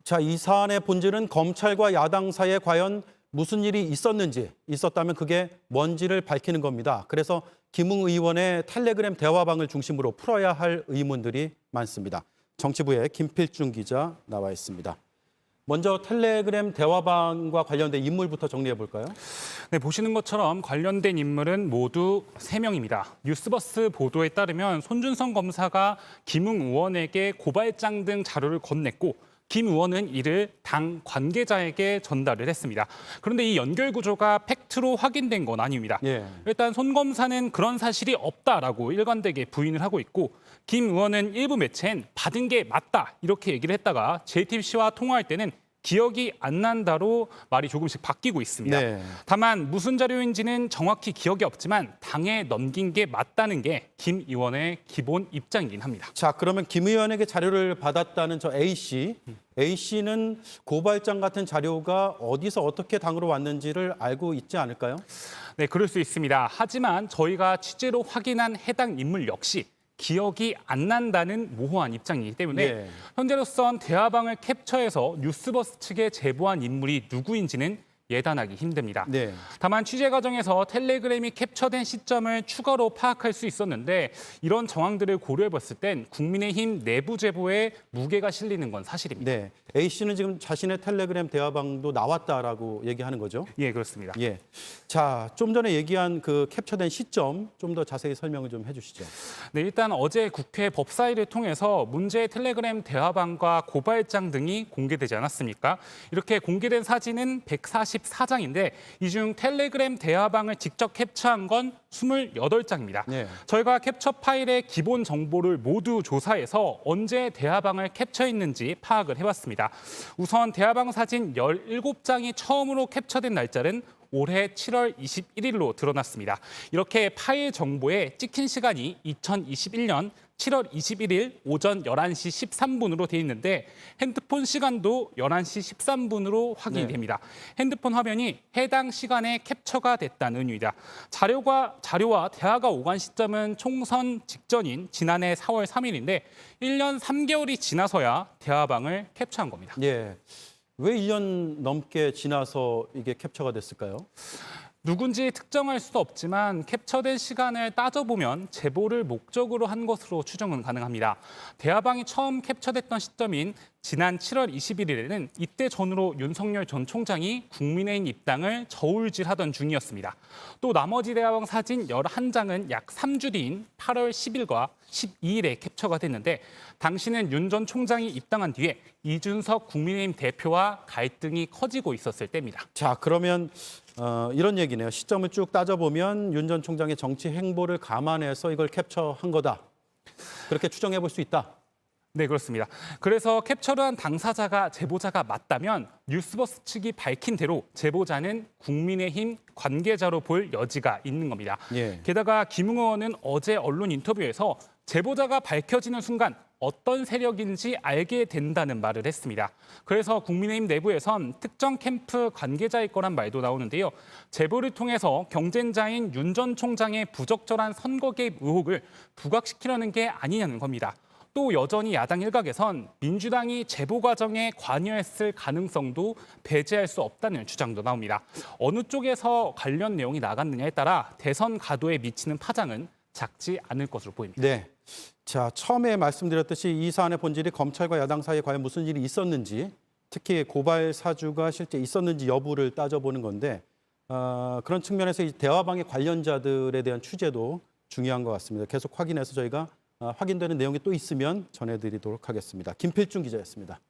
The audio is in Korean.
자, 이 사안의 본질은 검찰과 야당 사이에 과연 무슨 일이 있었는지, 있었다면 그게 뭔지를 밝히는 겁니다. 그래서 김웅 의원의 텔레그램 대화방을 중심으로 풀어야 할 의문들이 많습니다. 정치부의 김필중 기자 나와 있습니다. 먼저 텔레그램 대화방과 관련된 인물부터 정리해 볼까요? 네, 보시는 것처럼 관련된 인물은 모두 3명입니다. 뉴스버스 보도에 따르면 손준성 검사가 김웅 의원에게 고발장 등 자료를 건넸고 김 의원은 이를 당 관계자에게 전달을 했습니다. 그런데 이 연결 구조가 팩트로 확인된 건 아닙니다. 일단 손 검사는 그런 사실이 없다라고 일관되게 부인을 하고 있고 김 의원은 일부 매체엔 받은 게 맞다 이렇게 얘기를 했다가 JTBC와 통화할 때는 기억이 안 난다로 말이 조금씩 바뀌고 있습니다. 다만 무슨 자료인지는 정확히 기억이 없지만 당에 넘긴 게 맞다는 게 김 의원의 기본 입장이긴 합니다. 자, 그러면 김 의원에게 자료를 받았다는 저 A씨는 고발장 같은 자료가 어디서 어떻게 당으로 왔는지를 알고 있지 않을까요? 네, 그럴 수 있습니다. 하지만 저희가 취재로 확인한 해당 인물 역시 기억이 안 난다는 모호한 입장이기 때문에 현재로선 대화방을 캡처해서 뉴스버스 측에 제보한 인물이 누구인지는 예단하기 힘듭니다. 다만 취재 과정에서 텔레그램이 캡처된 시점을 추가로 파악할 수 있었는데 이런 정황들을 고려해봤을 땐 국민의힘 내부 제보에 무게가 실리는 건 사실입니다. A씨는 지금 자신의 텔레그램 대화방도 나왔다라고 얘기하는 거죠? 예, 그렇습니다. 자, 좀 전에 얘기한 그 캡처된 시점 좀 더 자세히 설명을 좀 해주시죠. 네, 일단 어제 국회 법사위를 통해서 문제의 텔레그램 대화방과 고발장 등이 공개되지 않았습니까? 이렇게 공개된 사진은 144장인데 이 중 텔레그램 대화방을 직접 캡처한 건 28장입니다. 저희가 캡처 파일의 기본 정보를 모두 조사해서 언제 대화방을 캡처했는지 파악을 해봤습니다. 우선 대화방 사진 17장이 처음으로 캡처된 날짜는 올해 7월 21일로 드러났습니다. 이렇게 파일 정보에 찍힌 시간이 2021년 7월 21일 오전 11시 13분으로 돼 있는데 핸드폰 시간도 11시 13분으로 확인이 됩니다. 핸드폰 화면이 해당 시간에 캡처가 됐다는 의미입니다. 자료와 대화가 오간 시점은 총선 직전인 지난해 4월 3일인데 1년 3개월이 지나서야 대화방을 캡처한 겁니다. 왜 1년 넘게 지나서 이게 캡처가 됐을까요? 누군지 특정할 수도 없지만 캡처된 시간을 따져보면 제보를 목적으로 한 것으로 추정은 가능합니다. 대화방이 처음 캡처됐던 시점인 지난 7월 21일에는 이때 전후로 윤석열 전 총장이 국민의힘 입당을 저울질하던 중이었습니다. 또 나머지 대화방 사진 11장은 약 3주 뒤인 8월 10일과 12일에 캡처가 됐는데 당시는 윤 전 총장이 입당한 뒤에 이준석 국민의힘 대표와 갈등이 커지고 있었을 때입니다. 자, 그러면 이런 얘기네요. 시점을 쭉 따져보면 윤 전 총장의 정치 행보를 감안해서 이걸 캡처한 거다. 그렇게 추정해 볼 수 있다. 네, 그렇습니다. 그래서 캡처를 한 당사자가 제보자가 맞다면 뉴스버스 측이 밝힌 대로 제보자는 국민의힘 관계자로 볼 여지가 있는 겁니다. 게다가 김웅 의원은 어제 언론 인터뷰에서 제보자가 밝혀지는 순간 어떤 세력인지 알게 된다는 말을 했습니다. 그래서 국민의힘 내부에선 특정 캠프 관계자일 거란 말도 나오는데요. 제보를 통해서 경쟁자인 윤 전 총장의 부적절한 선거 개입 의혹을 부각시키려는 게 아니냐는 겁니다. 또 여전히 야당 일각에선 민주당이 제보 과정에 관여했을 가능성도 배제할 수 없다는 주장도 나옵니다. 어느 쪽에서 관련 내용이 나갔느냐에 따라 대선 가도에 미치는 파장은 작지 않을 것으로 보입니다. 자, 처음에 말씀드렸듯이 이 사안의 본질이 검찰과 야당 사이에 과연 무슨 일이 있었는지, 특히 고발 사주가 실제 있었는지 여부를 따져보는 건데 그런 측면에서 이 대화방의 관련자들에 대한 취재도 중요한 것 같습니다. 계속 확인해서 저희가 확인되는 내용이 또 있으면 전해드리도록 하겠습니다. 김필중 기자였습니다.